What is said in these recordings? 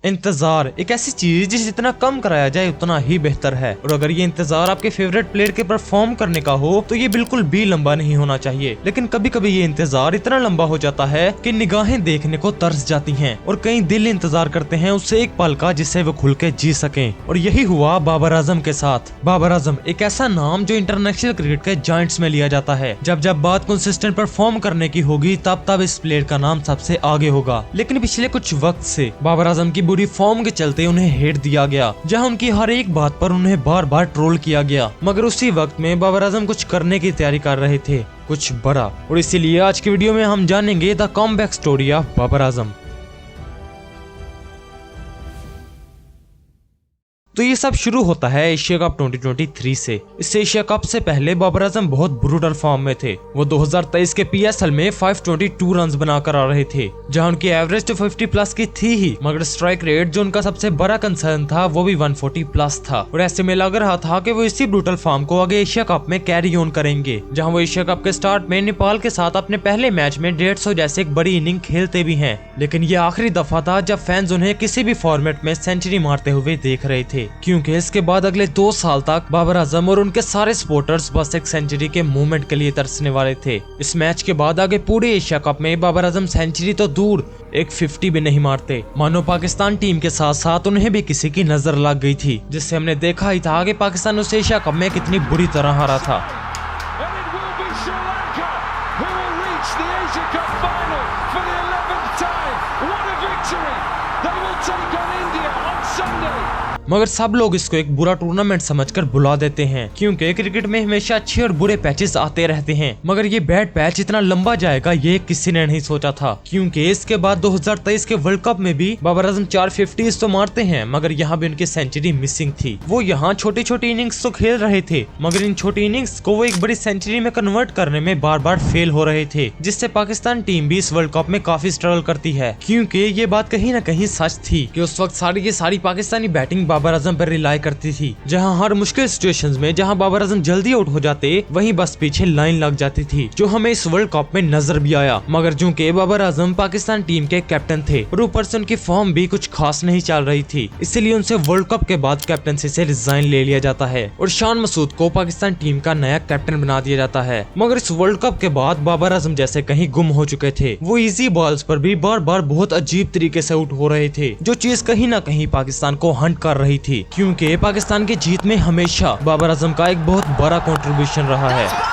इंतजार एक ऐसी चीज जिसे जितना कम कराया जाए उतना ही बेहतर है, और अगर ये इंतजार आपके फेवरेट प्लेयर के परफॉर्म करने का हो तो ये बिल्कुल भी लंबा नहीं होना चाहिए। लेकिन कभी कभी ये इंतजार इतना लंबा हो जाता है कि निगाहें देखने को तरस जाती हैं और कई दिल इंतजार करते हैं उससे एक पल का जिससे वो खुल के जी सकें। और यही हुआ बाबर आजम के साथ। बाबर आजम एक ऐसा नाम जो इंटरनेशनल क्रिकेट के जायंट्स में लिया जाता है। जब जब बात कंसिस्टेंट परफॉर्म करने की होगी तब तब इस प्लेयर का नाम सबसे आगे होगा। लेकिन पिछले कुछ वक्त से बाबर आजम की बुरी फॉर्म के चलते उन्हें हेट दिया गया, जहां उनकी हर एक बात पर उन्हें बार बार ट्रोल किया गया। मगर उसी वक्त में बाबर आजम कुछ करने की तैयारी कर रहे थे, कुछ बड़ा। और इसीलिए आज की वीडियो में हम जानेंगे the comeback story of Babar Azam. तो ये सब शुरू होता है एशिया कप 2023 से। इस एशिया कप से पहले बाबर आजम बहुत ब्रूटल फॉर्म में थे। वो 2023 के पीएसएल में 522 रन बनाकर आ रहे थे, जहां उनकी एवरेज तो 50 प्लस की थी ही, मगर स्ट्राइक रेट जो उनका सबसे बड़ा कंसर्न था वो भी 140 प्लस था। और ऐसे में लग रहा था कि वो इसी ब्रूटल फॉर्म को आगे एशिया कप में कैरी ऑन करेंगे, जहाँ वो एशिया कप के स्टार्ट में नेपाल के साथ अपने पहले मैच में 150 जैसे एक बड़ी इनिंग खेलते भी हैं। लेकिन ये आखिरी दफा था जब फैंस उन्हें किसी भी फॉर्मेट में सेंचुरी मारते हुए देख रहे थे, क्योंकि इसके बाद अगले 2 साल तक बाबर आजम और उनके सारे सपोर्टर्स बस एक सेंचुरी के मूवमेंट के लिए तरसने वाले थे। इस मैच के बाद आगे पूरे एशिया कप में बाबर आजम सेंचुरी तो दूर एक 50 भी नहीं मारते। मानो पाकिस्तान टीम के साथ साथ उन्हें भी किसी की नजर लग गई थी, जिससे हमने देखा ही था कि पाकिस्तान उस एशिया कप में कितनी बुरी तरह हारा था। मगर सब लोग इसको एक बुरा टूर्नामेंट समझकर बुला देते हैं, क्योंकि क्रिकेट में हमेशा अच्छे और बुरे पैचेस आते रहते हैं। मगर ये बैड पैच इतना लंबा जाएगा ये किसी ने नहीं सोचा था, क्योंकि इसके बाद 2023 के वर्ल्ड कप में भी बाबर आजम 450 तो मारते हैं, मगर यहाँ भी उनकी सेंचुरी मिसिंग थी। वो यहाँ छोटी छोटी इनिंग्स तो खेल रहे थे, मगर इन छोटी इनिंग्स को वो एक बड़ी सेंचुरी में कन्वर्ट करने में बार बार फेल हो रहे थे, जिससे पाकिस्तान टीम भी इस वर्ल्ड कप में काफी स्ट्रगल करती है। क्योंकि ये बात कहीं न कहीं सच थी कि उस वक्त सारी की सारी पाकिस्तानी बैटिंग बाबर आजम पर रिलाई करती थी, जहां हर मुश्किल सिचुएशंस में जहां बाबर आजम जल्दी आउट हो जाते वहीं बस पीछे लाइन लग जाती थी, जो हमें इस वर्ल्ड कप में नजर भी आया। मगर चूंकि बाबर आजम पाकिस्तान टीम के कैप्टन थे और ऊपर से उनकी फॉर्म भी कुछ खास नहीं चल रही थी, इसलिए उनसे वर्ल्ड कप के बाद कैप्टनसी से रिजाइन ले लिया जाता है और शान मसूद को पाकिस्तान टीम का नया कैप्टन बना दिया जाता है। मगर इस वर्ल्ड कप के बाद बाबर आजम जैसे कहीं गुम हो चुके थे। वो इजी बॉल्स पर भी बार बार बहुत अजीब तरीके से आउट हो रहे थे, जो चीज कहीं न कहीं पाकिस्तान को हंट कर रही थी, क्योंकि पाकिस्तान की जीत में हमेशा बाबर आजम का एक बहुत बड़ा कंट्रीब्यूशन रहा है।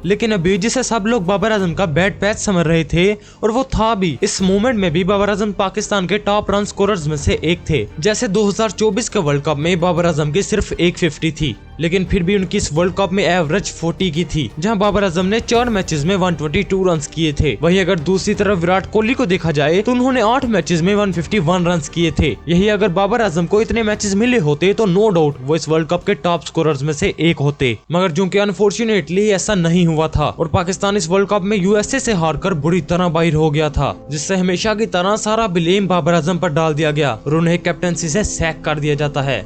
लेकिन अभी जिसे सब लोग बाबर आजम का बैड पैच समझ रहे थे, और वो था भी, इस मोमेंट में भी बाबर आजम पाकिस्तान के टॉप रन स्कोरर्स में से एक थे। जैसे 2024 के वर्ल्ड कप में बाबर आजम की सिर्फ 150 थी, लेकिन फिर भी उनकी इस वर्ल्ड कप में एवरेज 40 की थी, जहां बाबर आजम ने 4 मैचेस में 122 रन किए थे। वहीं अगर दूसरी तरफ विराट कोहली को देखा जाए तो उन्होंने 8 मैचेस में 151 रन किए थे। यही अगर बाबर आजम को इतने मैचेस मिले होते तो नो डाउट वो इस वर्ल्ड कप के टॉप स्कोरर्स में से एक होते। मगर चूंकि अनफॉर्चुनेटली ऐसा नहीं हुआ था और पाकिस्तान इस वर्ल्ड कप में यूएसए से हारकर बुरी तरह बाहर हो गया था, जिससे हमेशा की तरह सारा ब्लेम बाबर आजम पर डाल दिया गया और उन्हें कैप्टनसी से सैक कर दिया जाता है।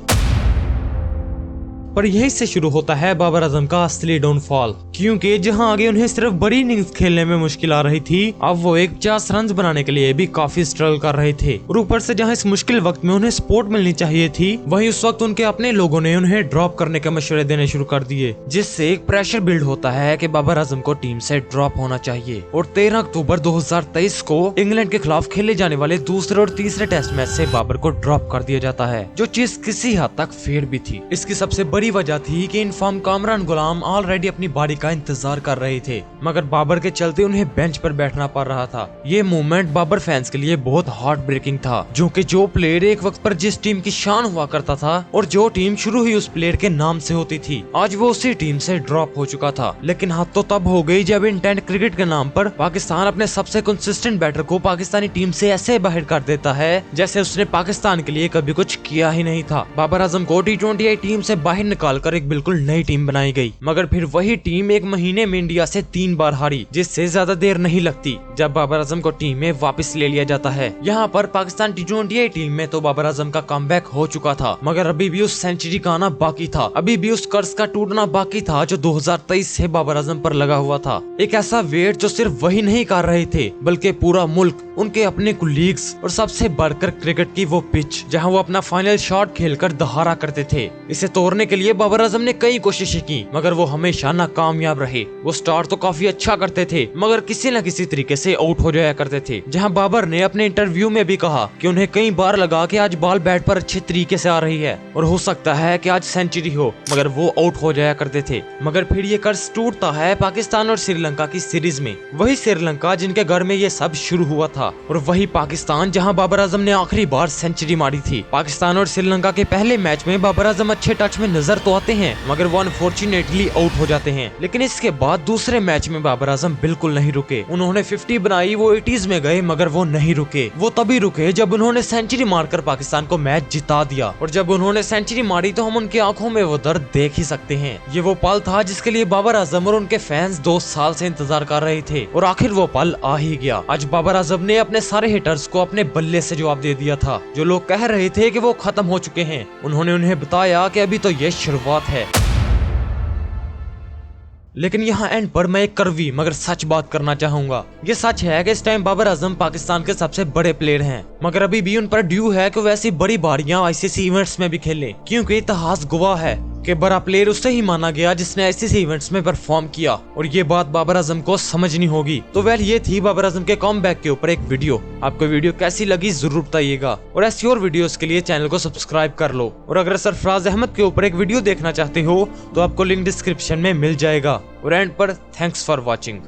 पर यही से शुरू होता है बाबर आजम का असली डाउनफॉल, क्योंकि जहां आगे उन्हें सिर्फ बड़ी इनिंग्स खेलने में मुश्किल आ रही थी, अब वो एक 50 रन बनाने के लिए भी काफी स्ट्रगल कर रहे थे। और ऊपर से जहां इस मुश्किल वक्त में उन्हें सपोर्ट मिलनी चाहिए थी, वहीं उस वक्त उनके अपने लोगों ने उन्हें ड्रॉप करने के मशवरे देने शुरू कर दिए, जिससे एक प्रेशर बिल्ड होता है कि बाबर आजम को टीम से ड्रॉप होना चाहिए। और 13 अक्टूबर 2023 को इंग्लैंड के खिलाफ खेले जाने वाले दूसरे और तीसरे टेस्ट मैच से बाबर को ड्रॉप कर दिया जाता है, जो चीज किसी हद तक फेयर भी थी। इसकी सबसे बड़ी वजह थी कि इनफॉर्म कामरान गुलाम ऑलरेडी अपनी बारी का इंतजार कर रहे थे, मगर बाबर के चलते उन्हें बेंच पर बैठना पड़ रहा था। ये मूवमेंट बाबर फैंस के लिए बहुत हार्ट ब्रेकिंग था, जो कि जो प्लेयर एक वक्त पर जिस टीम की शान हुआ करता था और जो टीम शुरू ही उस प्लेयर के नाम से होती थी, आज वो उसी टीम से ड्रॉप हो चुका था। लेकिन हद तो तब हो गई जब इंटेंट क्रिकेट के नाम पर पाकिस्तान अपने सबसे कंसिस्टेंट बैटर को पाकिस्तानी टीम से ऐसे बाहर कर देता है जैसे उसने पाकिस्तान के लिए कभी कुछ किया ही नहीं था। बाबर आजम को T20 टीम से बाहर निकालकर एक बिल्कुल नई टीम बनाई गई। मगर फिर वही टीम एक महीने में इंडिया से 3 बार हारी, जिससे ज्यादा देर नहीं लगती जब बाबर आजम को टीम में वापस ले लिया जाता है। यहाँ पर पाकिस्तान T20 टीम में तो बाबर आजम का कमबैक हो चुका था, मगर अभी भी उस सेंचुरी का आना बाकी था, अभी भी उस कर्ज का टूटना बाकी था जो 2023 से बाबर आजम पर लगा हुआ था। एक ऐसा वेट जो सिर्फ वही नहीं कर रहे थे बल्कि पूरा मुल्क, उनके अपने कुलीग्स और सबसे बढ़कर क्रिकेट की वो पिच जहां वो अपना फाइनल शॉट खेलकर दहाड़ा करते थे। इसे तोड़ने के लिए बाबर आजम ने कई कोशिशें की मगर वो हमेशा नाकामयाब रहे। वो स्टार्ट तो काफी अच्छा करते थे मगर किसी न किसी तरीके से आउट हो जाया करते थे। जहां बाबर ने अपने इंटरव्यू में भी कहा कि उन्हें कई बार लगा कि आज बॉल बैट पर अच्छे तरीके से आ रही है और हो सकता है कि आज सेंचुरी हो, मगर वो आउट हो जाया करते थे। मगर फिर ये कर्ज टूटता है पाकिस्तान और श्रीलंका की सीरीज में। वही श्रीलंका जिनके घर में ये सब शुरू हुआ था और वही पाकिस्तान जहां बाबर आजम ने आखिरी बार सेंचुरी मारी थी। पाकिस्तान और श्रीलंका के पहले मैच में बाबर आजम अच्छे टच में नजर तो आते हैं मगर वो अनफॉर्चुनेटली आउट हो जाते हैं। लेकिन इसके बाद दूसरे मैच में बाबर आजम बिल्कुल नहीं रुके। उन्होंने 50 बनाई, वो 80s में गए मगर वो नहीं रुके। वो तभी रुके जब उन्होंने सेंचुरी मारकर पाकिस्तान को मैच जिता दिया। और जब उन्होंने सेंचुरी मारी तो हम उनकी आंखों में वो दर्द देख ही सकते हैं। ये वो पल था जिसके लिए बाबर आजम और उनके फैंस 2 साल से इंतजार कर रहे थे और आखिर वो पल आ ही गया। आज बाबर आजम ने अपने सारे हिटर्स को अपने बल्ले से जवाब दे दिया था। जो लोग कह रहे थे कि वो खत्म हो चुके हैं, उन्होंने उन्हें बताया कि अभी तो ये शुरुआत है। लेकिन यहाँ एंड पर मैं एक कड़वी मगर सच बात करना चाहूंगा। ये सच है कि इस टाइम बाबर आजम पाकिस्तान के सबसे बड़े प्लेयर हैं, मगर अभी भी उन पर ड्यू है कि वैसी बड़ी बारियां आईसीसी इवेंट्स में भी खेलें, क्योंकि इतिहास गवाह है कि बड़ा प्लेयर उससे ही माना गया जिसने आईसीसी इवेंट्स में परफॉर्म किया। और ये बात बाबर आजम को समझनी होगी। तो ये थी बाबर आजम के कमबैक के ऊपर एक वीडियो। आपको वीडियो कैसी लगी जरूर बताइएगा और ऐसी और वीडियोस के लिए चैनल को सब्सक्राइब कर लो। और अगर सरफराज अहमद के ऊपर एक वीडियो देखना चाहते हो तो आपको लिंक डिस्क्रिप्शन में मिल जाएगा। और एंड पर थैंक्स फॉर वॉचिंग।